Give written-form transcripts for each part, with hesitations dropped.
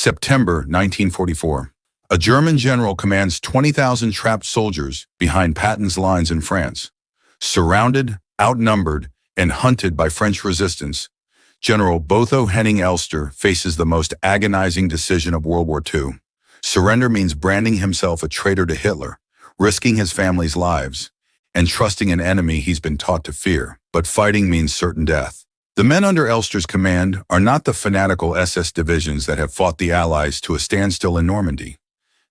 September 1944. A German general commands 20,000 trapped soldiers behind Patton's lines in France. Surrounded, outnumbered, and hunted by French resistance, General Botho Henning Ster faces the most agonizing decision of World War II. Surrender means branding himself a traitor to Hitler, risking his family's lives, and trusting an enemy he's been taught to fear. But fighting means certain death. The men under Elster's command are not the fanatical SS divisions that have fought the Allies to a standstill in Normandy.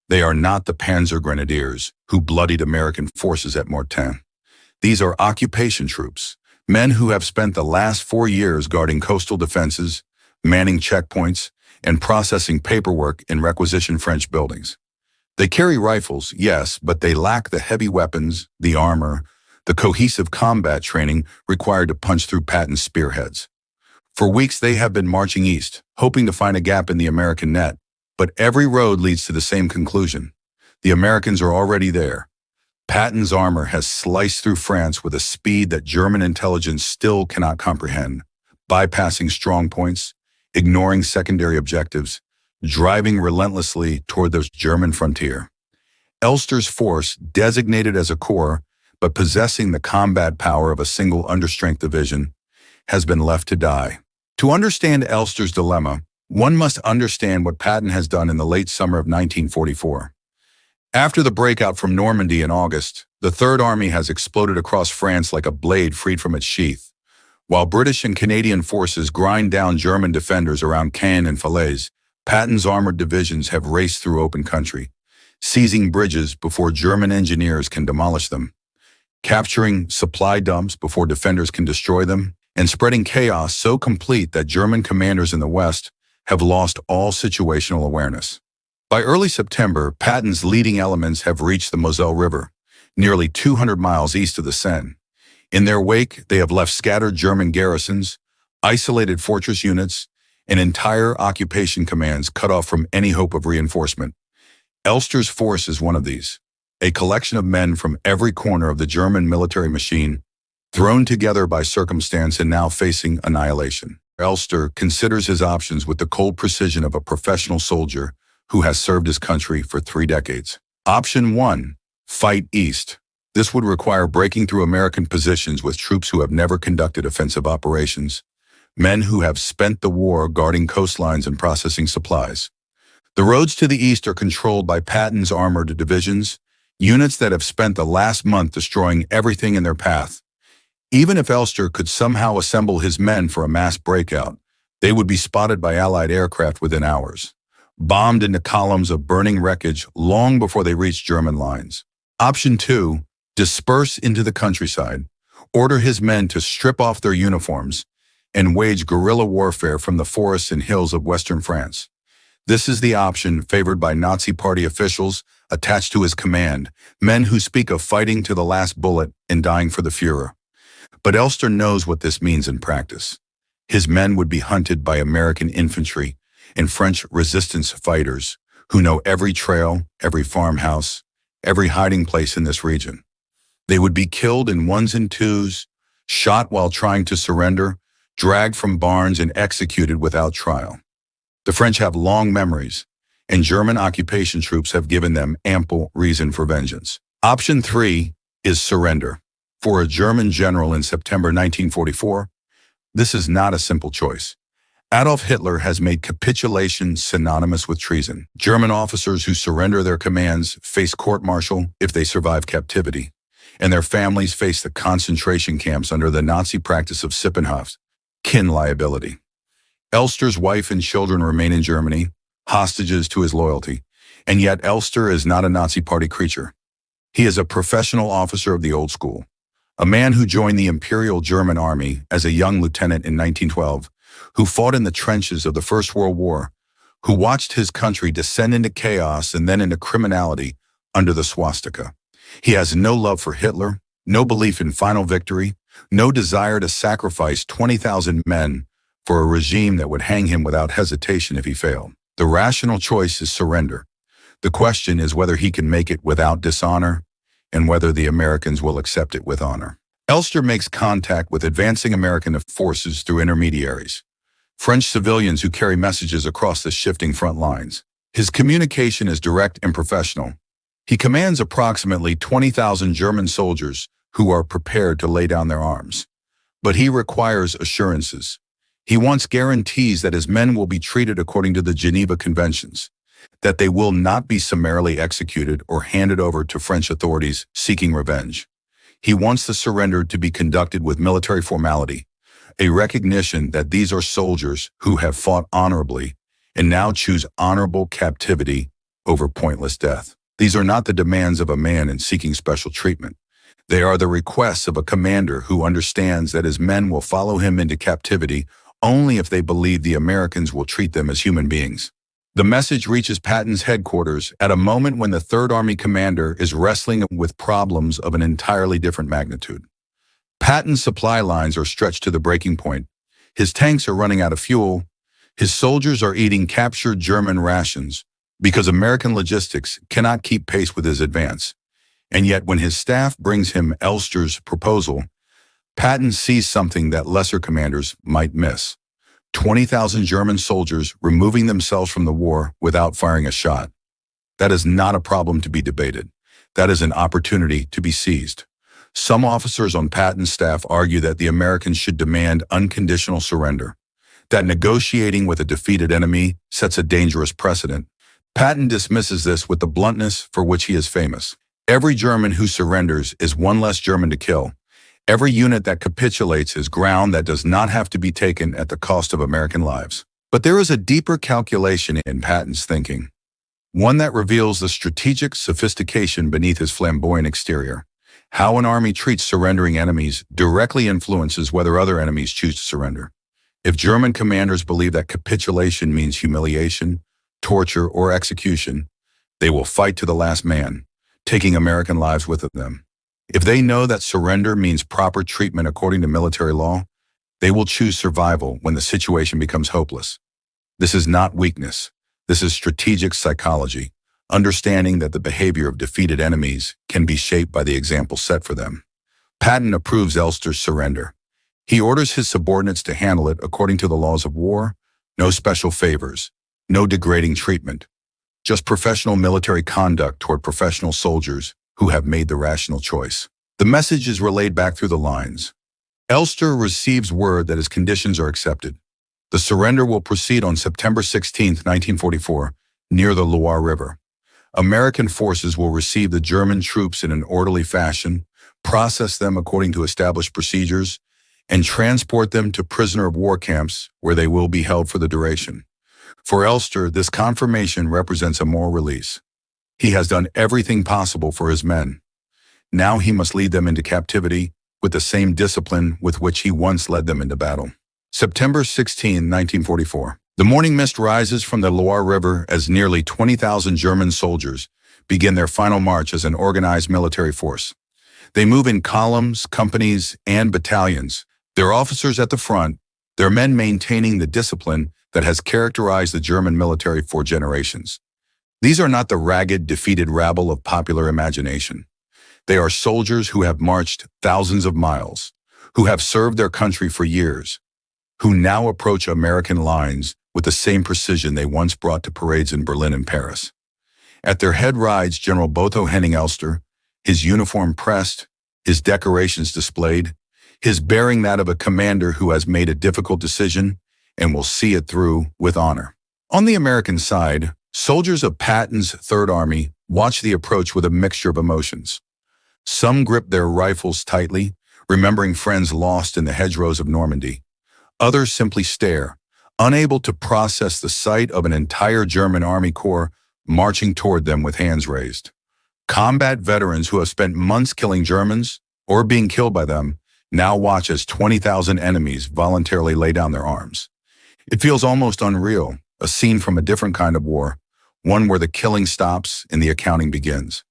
They are not the Panzer Grenadiers who bloodied American forces at Mortain. These are occupation troops, men who have spent the last 4 years guarding coastal defenses, manning checkpoints, and processing paperwork in requisitioned French buildings. They carry rifles, yes, but they lack the heavy weapons, the armor, the cohesive combat training required to punch through Patton's spearheads. For weeks they have been marching east, hoping to find a gap in the American net, but every road leads to the same conclusion. The Americans are already there. Patton's armor has sliced through France with a speed that German intelligence still cannot comprehend, bypassing strong points, ignoring secondary objectives, driving relentlessly toward the German frontier. Elster's force, designated as a corps, but possessing the combat power of a single understrength division, has been left to die. To understand Elster's dilemma, one must understand what Patton has done in the late summer of 1944. After the breakout from Normandy in August, the Third Army has exploded across France like a blade freed from its sheath. While British and Canadian forces grind down German defenders around Caen and Falaise, Patton's armored divisions have raced through open country, seizing bridges before German engineers can demolish them, capturing supply dumps before defenders can destroy them, and spreading chaos so complete that German commanders in the West have lost all situational awareness. By early September, Patton's leading elements have reached the Moselle River, nearly 200 miles east of the Seine. In their wake, they have left scattered German garrisons, isolated fortress units, and entire occupation commands cut off from any hope of reinforcement. Elster's force is one of these, a collection of men from every corner of the German military machine, thrown together by circumstance and now facing annihilation. Elster considers his options with the cold precision of a professional soldier who has served his country for 3 decades. Option 1, fight east. This would require breaking through American positions with troops who have never conducted offensive operations, men who have spent the war guarding coastlines and processing supplies. The roads to the east are controlled by Patton's armored divisions, units that have spent the last month destroying everything in their path. Even if Elster could somehow assemble his men for a mass breakout, they would be spotted by Allied aircraft within hours, bombed into columns of burning wreckage long before they reached German lines. Option 2, disperse into the countryside, order his men to strip off their uniforms, and wage guerrilla warfare from the forests and hills of western France. This is the option favored by Nazi Party officials attached to his command, men who speak of fighting to the last bullet and dying for the Führer. But Elster knows what this means in practice. His men would be hunted by American infantry and French resistance fighters who know every trail, every farmhouse, every hiding place in this region. They would be killed in ones and twos, shot while trying to surrender, dragged from barns and executed without trial. The French have long memories, and German occupation troops have given them ample reason for vengeance. Option 3 is surrender. For a German general in September 1944, this is not a simple choice. Adolf Hitler has made capitulation synonymous with treason. German officers who surrender their commands face court-martial if they survive captivity, and their families face the concentration camps under the Nazi practice of Sippenhaft, kin liability. Elster's wife and children remain in Germany, hostages to his loyalty, and yet Elster is not a Nazi Party creature. He is a professional officer of the old school, a man who joined the Imperial German Army as a young lieutenant in 1912, who fought in the trenches of the First World War, who watched his country descend into chaos and then into criminality under the swastika. He has no love for Hitler, no belief in final victory, no desire to sacrifice 20,000 men for a regime that would hang him without hesitation if he failed. The rational choice is surrender. The question is whether he can make it without dishonor and whether the Americans will accept it with honor. Elster makes contact with advancing American forces through intermediaries. French civilians who carry messages across the shifting front lines. His communication is direct and professional. He commands approximately 20,000 German soldiers who are prepared to lay down their arms. But he requires assurances. He wants guarantees that his men will be treated according to the Geneva Conventions, that they will not be summarily executed or handed over to French authorities seeking revenge. He wants the surrender to be conducted with military formality, a recognition that these are soldiers who have fought honorably and now choose honorable captivity over pointless death. These are not the demands of a man in seeking special treatment. They are the requests of a commander who understands that his men will follow him into captivity only if they believe the Americans will treat them as human beings. The message reaches Patton's headquarters at a moment when the Third Army commander is wrestling with problems of an entirely different magnitude. Patton's supply lines are stretched to the breaking point. His tanks are running out of fuel. His soldiers are eating captured German rations because American logistics cannot keep pace with his advance. And yet when his staff brings him Elster's proposal, Patton sees something that lesser commanders might miss. 20,000 German soldiers removing themselves from the war without firing a shot. That is not a problem to be debated. That is an opportunity to be seized. Some officers on Patton's staff argue that the Americans should demand unconditional surrender, that negotiating with a defeated enemy sets a dangerous precedent. Patton dismisses this with the bluntness for which he is famous. Every German who surrenders is one less German to kill. Every unit that capitulates is ground that does not have to be taken at the cost of American lives. But there is a deeper calculation in Patton's thinking, one that reveals the strategic sophistication beneath his flamboyant exterior. How an army treats surrendering enemies directly influences whether other enemies choose to surrender. If German commanders believe that capitulation means humiliation, torture, or execution, they will fight to the last man, taking American lives with them. If they know that surrender means proper treatment according to military law, they will choose survival when the situation becomes hopeless. This is not weakness. This is strategic psychology, understanding that the behavior of defeated enemies can be shaped by the example set for them. Patton approves Elster's surrender. He orders his subordinates to handle it according to the laws of war, no special favors, no degrading treatment, just professional military conduct toward professional soldiers who have made the rational choice. The message is relayed back through the lines. Elster receives word that his conditions are accepted. The surrender will proceed on September 16, 1944, near the Loire River. American forces will receive the German troops in an orderly fashion, process them according to established procedures, and transport them to prisoner of war camps where they will be held for the duration. For Elster, this confirmation represents a moral release. He has done everything possible for his men. Now he must lead them into captivity with the same discipline with which he once led them into battle. September 16, 1944. The morning mist rises from the Loire River as nearly 20,000 German soldiers begin their final march as an organized military force. They move in columns, companies, and battalions, their officers at the front, their men maintaining the discipline that has characterized the German military for generations. These are not the ragged, defeated rabble of popular imagination. They are soldiers who have marched thousands of miles, who have served their country for years, who now approach American lines with the same precision they once brought to parades in Berlin and Paris. At their head rides General Botho Henning Ster, his uniform pressed, his decorations displayed, his bearing that of a commander who has made a difficult decision and will see it through with honor. On the American side, soldiers of Patton's Third Army watch the approach with a mixture of emotions. Some grip their rifles tightly, remembering friends lost in the hedgerows of Normandy. Others simply stare, unable to process the sight of an entire German army corps marching toward them with hands raised. Combat veterans who have spent months killing Germans or being killed by them now watch as 20,000 enemies voluntarily lay down their arms. It feels almost unreal, a scene from a different kind of war, one where the killing stops and the accounting begins.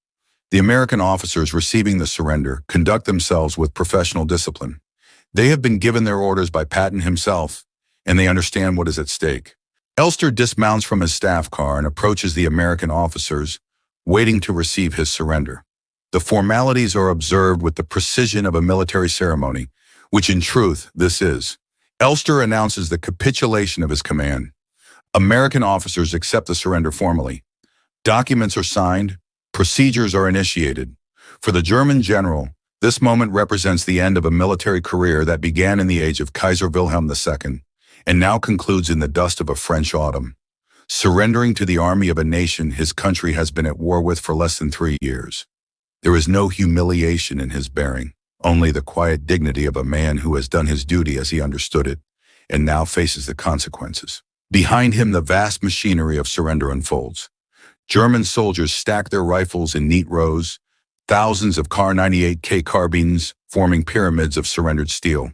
The American officers receiving the surrender conduct themselves with professional discipline. They have been given their orders by Patton himself, and they understand what is at stake. Elster dismounts from his staff car and approaches the American officers, waiting to receive his surrender. The formalities are observed with the precision of a military ceremony, which in truth this is. Elster announces the capitulation of his command. American officers accept the surrender formally. Documents are signed, procedures are initiated. For the German general, this moment represents the end of a military career that began in the age of Kaiser Wilhelm II and now concludes in the dust of a French autumn. Surrendering to the army of a nation his country has been at war with for less than 3 years. There is no humiliation in his bearing, only the quiet dignity of a man who has done his duty as he understood it and now faces the consequences. Behind him, the vast machinery of surrender unfolds. German soldiers stack their rifles in neat rows, thousands of Kar 98K carbines forming pyramids of surrendered steel.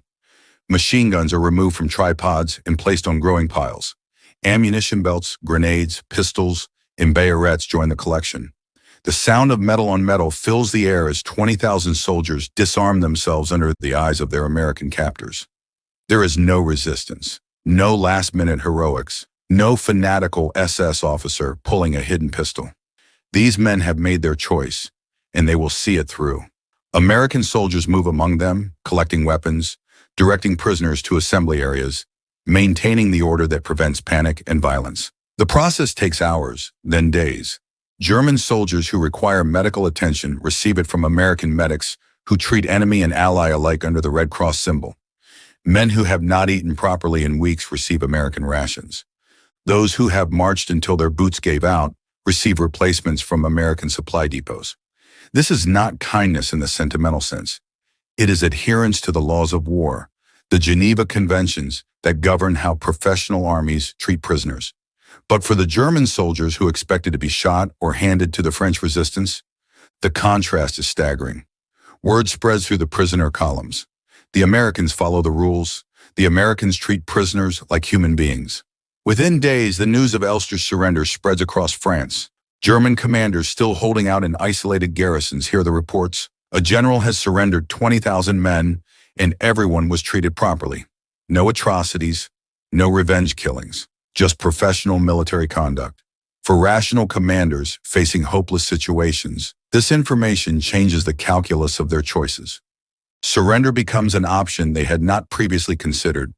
Machine guns are removed from tripods and placed on growing piles. Ammunition belts, grenades, pistols, and bayonets join the collection. The sound of metal on metal fills the air as 20,000 soldiers disarm themselves under the eyes of their American captors. There is no resistance, no last-minute heroics, no fanatical SS officer pulling a hidden pistol. These men have made their choice, and they will see it through. American soldiers move among them, collecting weapons, directing prisoners to assembly areas, maintaining the order that prevents panic and violence. The process takes hours, then days. German soldiers who require medical attention receive it from American medics who treat enemy and ally alike under the Red Cross symbol. Men who have not eaten properly in weeks receive American rations. Those who have marched until their boots gave out receive replacements from American supply depots. This is not kindness in the sentimental sense. It is adherence to the laws of war, the Geneva Conventions that govern how professional armies treat prisoners. But for the German soldiers who expected to be shot or handed to the French resistance, the contrast is staggering. Word spreads through the prisoner columns. The Americans follow the rules. The Americans treat prisoners like human beings. Within days, the news of Elster's surrender spreads across France. German commanders still holding out in isolated garrisons hear the reports. A general has surrendered 20,000 men, and everyone was treated properly. No atrocities, no revenge killings, just professional military conduct. For rational commanders facing hopeless situations, this information changes the calculus of their choices. Surrender becomes an option they had not previously considered,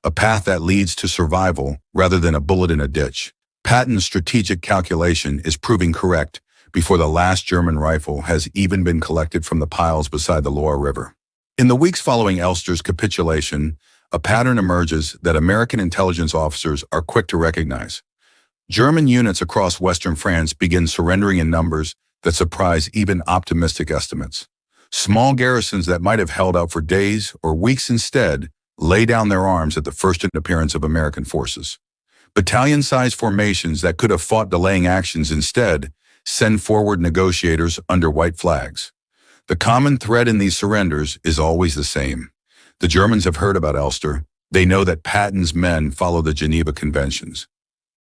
a path that leads to survival rather than a bullet in a ditch. Patton's strategic calculation is proving correct before the last German rifle has even been collected from the piles beside the Loire River. In the weeks following Elster's capitulation, a pattern emerges that American intelligence officers are quick to recognize. German units across Western France begin surrendering in numbers that surprise even optimistic estimates. Small garrisons that might have held out for days or weeks instead lay down their arms at the first appearance of American forces. Battalion-sized formations that could have fought delaying actions instead send forward negotiators under white flags. The common thread in these surrenders is always the same. The Germans have heard about Elster. They know that Patton's men follow the Geneva Conventions.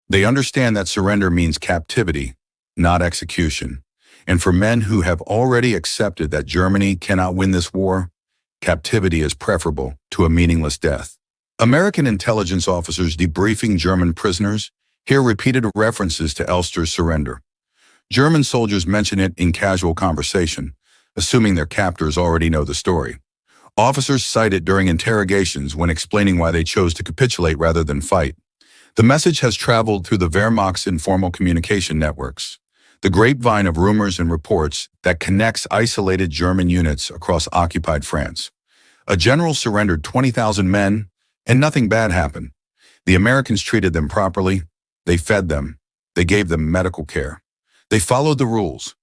They understand that surrender means captivity, not execution. And for men who have already accepted that Germany cannot win this war, captivity is preferable to a meaningless death. American intelligence officers debriefing German prisoners hear repeated references to Elster's surrender. German soldiers mention it in casual conversation, assuming their captors already know the story. Officers cite it during interrogations when explaining why they chose to capitulate rather than fight. The message has traveled through the Wehrmacht's informal communication networks, the grapevine of rumors and reports that connects isolated German units across occupied France. A general surrendered 20,000 men, and nothing bad happened. The Americans treated them properly. They fed them. They gave them medical care. They followed the rules.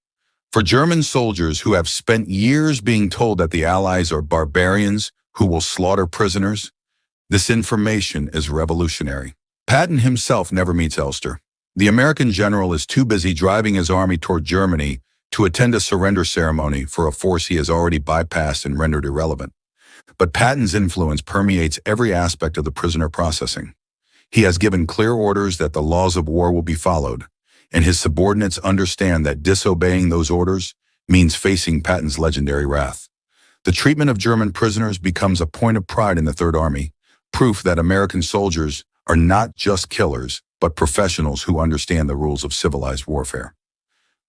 For German soldiers who have spent years being told that the Allies are barbarians who will slaughter prisoners, this information is revolutionary. Patton himself never meets Elster. The American general is too busy driving his army toward Germany to attend a surrender ceremony for a force he has already bypassed and rendered irrelevant. But Patton's influence permeates every aspect of the prisoner processing. He has given clear orders that the laws of war will be followed, and his subordinates understand that disobeying those orders means facing Patton's legendary wrath. The treatment of German prisoners becomes a point of pride in the Third Army, proof that American soldiers are not just killers, but professionals who understand the rules of civilized warfare.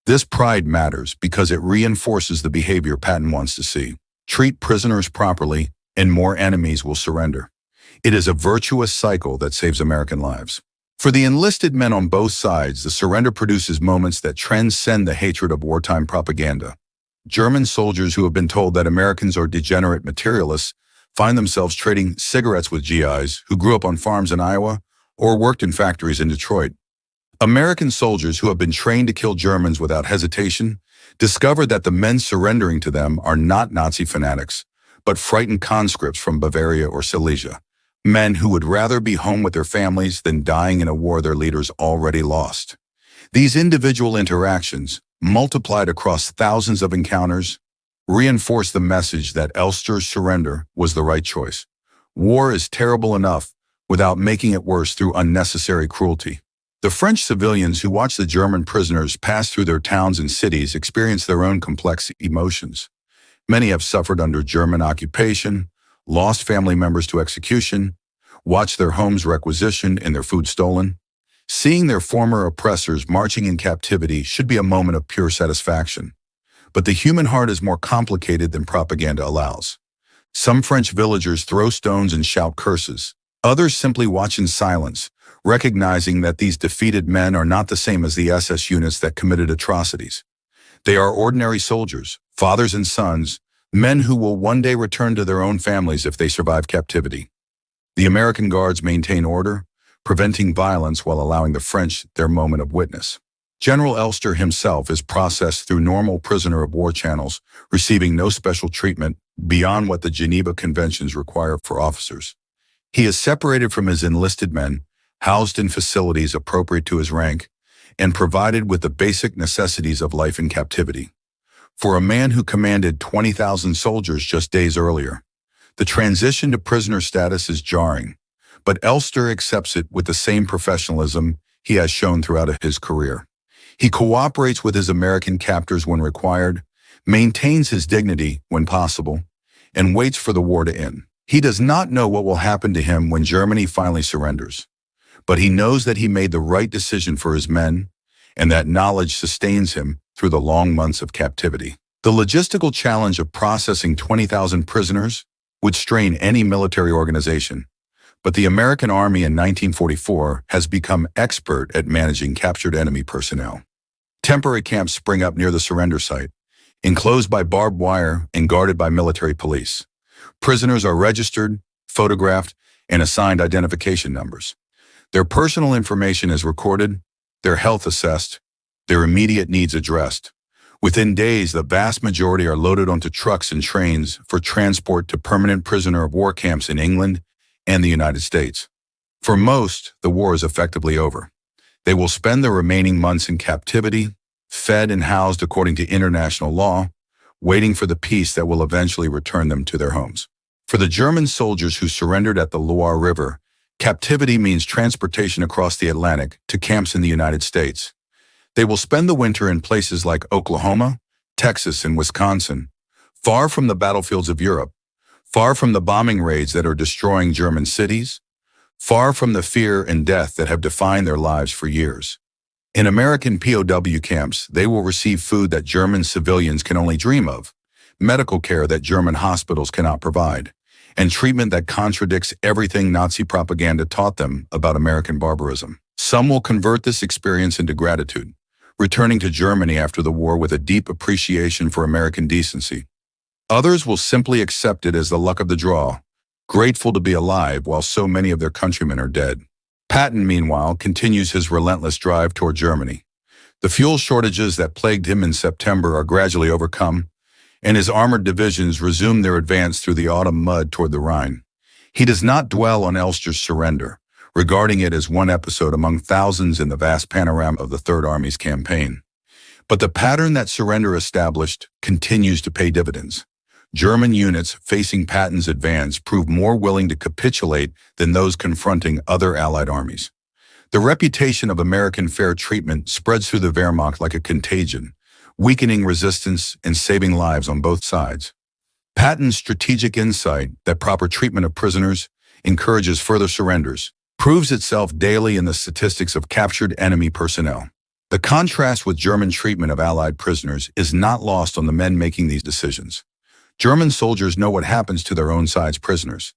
This pride matters because it reinforces the behavior Patton wants to see. Treat prisoners properly, and more enemies will surrender. It is a virtuous cycle that saves American lives. For the enlisted men on both sides, the surrender produces moments that transcend the hatred of wartime propaganda. German soldiers who have been told that Americans are degenerate materialists find themselves trading cigarettes with GIs who grew up on farms in Iowa or worked in factories in Detroit. American soldiers who have been trained to kill Germans without hesitation discover that the men surrendering to them are not Nazi fanatics, but frightened conscripts from Bavaria or Silesia. Men who would rather be home with their families than dying in a war their leaders already lost. These individual interactions, multiplied across thousands of encounters, reinforce the message that Elster's surrender was the right choice. War is terrible enough without making it worse through unnecessary cruelty. The French civilians who watch the German prisoners pass through their towns and cities experience their own complex emotions. Many have suffered under German occupation, lost family members to execution, watched their homes requisitioned and their food stolen. Seeing their former oppressors marching in captivity should be a moment of pure satisfaction. But the human heart is more complicated than propaganda allows. Some French villagers throw stones and shout curses. Others simply watch in silence, recognizing that these defeated men are not the same as the SS units that committed atrocities. They are ordinary soldiers, fathers and sons, men who will one day return to their own families if they survive captivity. The American Guards maintain order, preventing violence while allowing the French their moment of witness. General Elster himself is processed through normal prisoner of war channels, receiving no special treatment beyond what the Geneva Conventions require for officers. He is separated from his enlisted men, housed in facilities appropriate to his rank, and provided with the basic necessities of life in captivity. For a man who commanded 20,000 soldiers just days earlier, the transition to prisoner status is jarring, but Elster accepts it with the same professionalism he has shown throughout his career. He cooperates with his American captors when required, maintains his dignity when possible, and waits for the war to end. He does not know what will happen to him when Germany finally surrenders, but he knows that he made the right decision for his men, and that knowledge sustains him through the long months of captivity. The logistical challenge of processing 20,000 prisoners would strain any military organization, but the American Army in 1944 has become expert at managing captured enemy personnel. Temporary camps spring up near the surrender site, enclosed by barbed wire and guarded by military police. Prisoners are registered, photographed, and assigned identification numbers. Their personal information is recorded, their health assessed, their immediate needs addressed. Within days, the vast majority are loaded onto trucks and trains for transport to permanent prisoner of war camps in England and the United States. For most, the war is effectively over. They will spend the remaining months in captivity, fed and housed according to international law, waiting for the peace that will eventually return them to their homes. For the German soldiers who surrendered at the Loire River, captivity means transportation across the Atlantic to camps in the United States. They will spend the winter in places like Oklahoma, Texas, and Wisconsin, far from the battlefields of Europe, far from the bombing raids that are destroying German cities, far from the fear and death that have defined their lives for years. In American POW camps, they will receive food that German civilians can only dream of, medical care that German hospitals cannot provide, and treatment that contradicts everything Nazi propaganda taught them about American barbarism. Some will convert this experience into gratitude, returning to Germany after the war with a deep appreciation for American decency. Others will simply accept it as the luck of the draw, grateful to be alive while so many of their countrymen are dead. Patton, meanwhile, continues his relentless drive toward Germany. The fuel shortages that plagued him in September are gradually overcome, and his armored divisions resume their advance through the autumn mud toward the Rhine. He does not dwell on Elster's surrender, regarding it as one episode among thousands in the vast panorama of the Third Army's campaign. But the pattern that surrender established continues to pay dividends. German units facing Patton's advance proved more willing to capitulate than those confronting other Allied armies. The reputation of American fair treatment spreads through the Wehrmacht like a contagion, weakening resistance and saving lives on both sides. Patton's strategic insight that proper treatment of prisoners encourages further surrenders proves itself daily in the statistics of captured enemy personnel. The contrast with German treatment of Allied prisoners is not lost on the men making these decisions. German soldiers know what happens to their own side's prisoners.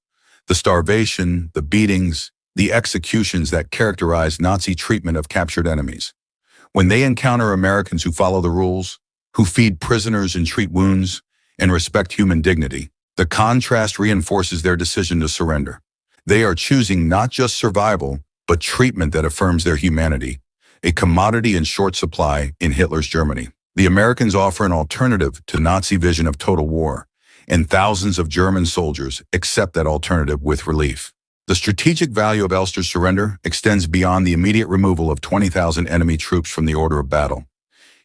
The starvation, the beatings, the executions that characterize Nazi treatment of captured enemies. When they encounter Americans who follow the rules, who feed prisoners and treat wounds, and respect human dignity, the contrast reinforces their decision to surrender. They are choosing not just survival, but treatment that affirms their humanity, a commodity in short supply in Hitler's Germany. The Americans offer an alternative to Nazi vision of total war, and thousands of German soldiers accept that alternative with relief. The strategic value of Elster's surrender extends beyond the immediate removal of 20,000 enemy troops from the order of battle.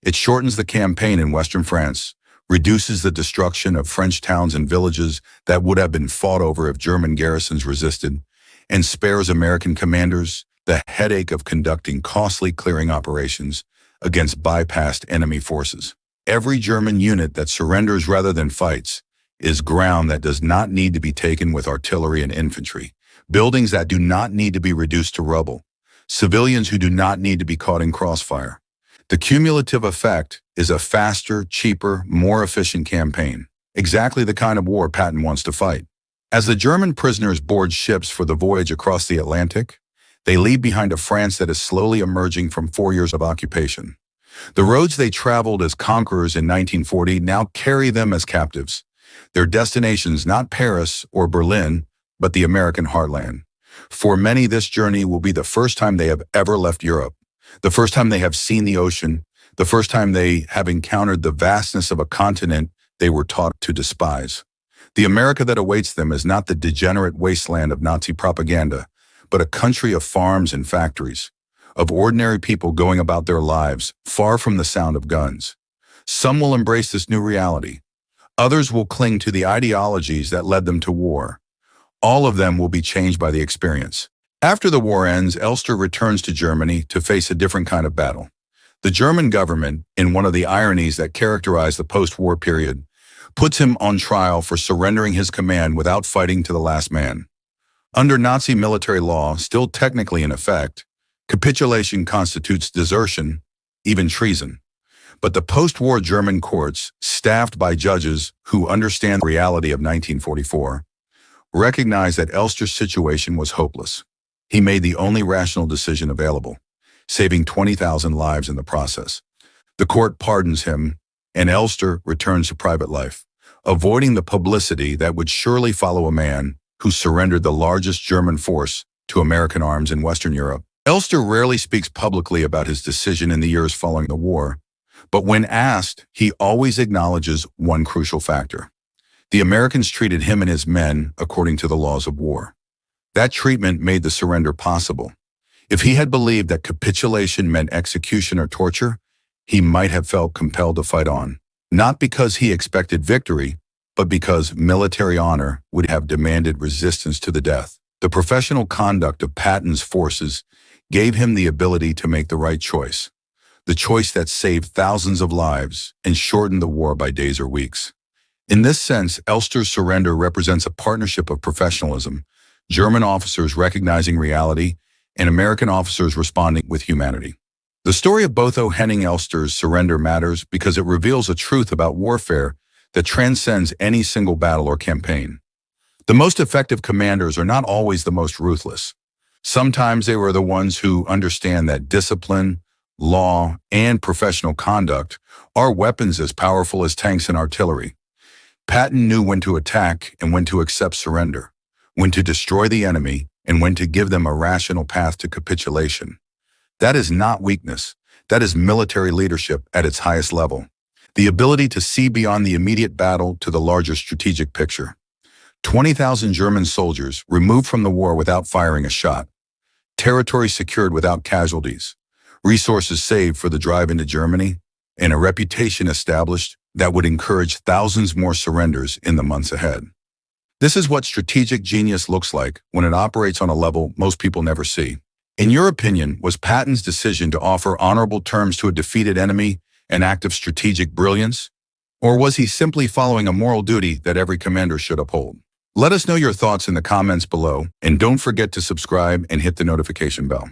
It shortens the campaign in western France, reduces the destruction of French towns and villages that would have been fought over if German garrisons resisted, and spares American commanders the headache of conducting costly clearing operations against bypassed enemy forces. Every German unit that surrenders rather than fights is ground that does not need to be taken with artillery and infantry, buildings that do not need to be reduced to rubble, civilians who do not need to be caught in crossfire. The cumulative effect is a faster, cheaper, more efficient campaign, exactly the kind of war Patton wants to fight. As the German prisoners board ships for the voyage across the Atlantic, they leave behind a France that is slowly emerging from 4 years of occupation. The roads they traveled as conquerors in 1940 now carry them as captives. Their destinations not Paris or Berlin, but the American heartland. For many, this journey will be the first time they have ever left Europe, the first time they have seen the ocean, the first time they have encountered the vastness of a continent they were taught to despise. The America that awaits them is not the degenerate wasteland of Nazi propaganda, but a country of farms and factories, of ordinary people going about their lives far from the sound of guns. Some will embrace this new reality. Others will cling to the ideologies that led them to war. All of them will be changed by the experience. After the war ends, Elster returns to Germany to face a different kind of battle. The German government, in one of the ironies that characterize the post-war period, puts him on trial for surrendering his command without fighting to the last man. Under Nazi military law, still technically in effect, capitulation constitutes desertion, even treason. But the post-war German courts, staffed by judges who understand the reality of 1944, recognized that Elster's situation was hopeless. He made the only rational decision available, saving 20,000 lives in the process. The court pardons him, and Elster returns to private life, avoiding the publicity that would surely follow a man who surrendered the largest German force to American arms in Western Europe. Elster rarely speaks publicly about his decision in the years following the war, but when asked, he always acknowledges one crucial factor. The Americans treated him and his men according to the laws of war. That treatment made the surrender possible. If he had believed that capitulation meant execution or torture, he might have felt compelled to fight on, not because he expected victory, but because military honor would have demanded resistance to the death. The professional conduct of Patton's forces gave him the ability to make the right choice, the choice that saved thousands of lives and shortened the war by days or weeks. In this sense, Elster's surrender represents a partnership of professionalism, German officers recognizing reality, and American officers responding with humanity. The story of Botho Henning Ster's surrender matters because it reveals a truth about warfare that transcends any single battle or campaign. The most effective commanders are not always the most ruthless. Sometimes they were the ones who understand that discipline, law, and professional conduct are weapons as powerful as tanks and artillery. Patton knew when to attack and when to accept surrender, when to destroy the enemy and when to give them a rational path to capitulation. That is not weakness. That is military leadership at its highest level. The ability to see beyond the immediate battle to the larger strategic picture. 20,000 German soldiers removed from the war without firing a shot. Territory secured without casualties. Resources saved for the drive into Germany, and a reputation established that would encourage thousands more surrenders in the months ahead. This is what strategic genius looks like when it operates on a level most people never see. In your opinion, was Patton's decision to offer honorable terms to a defeated enemy an act of strategic brilliance? Or was he simply following a moral duty that every commander should uphold? Let us know your thoughts in the comments below, and don't forget to subscribe and hit the notification bell.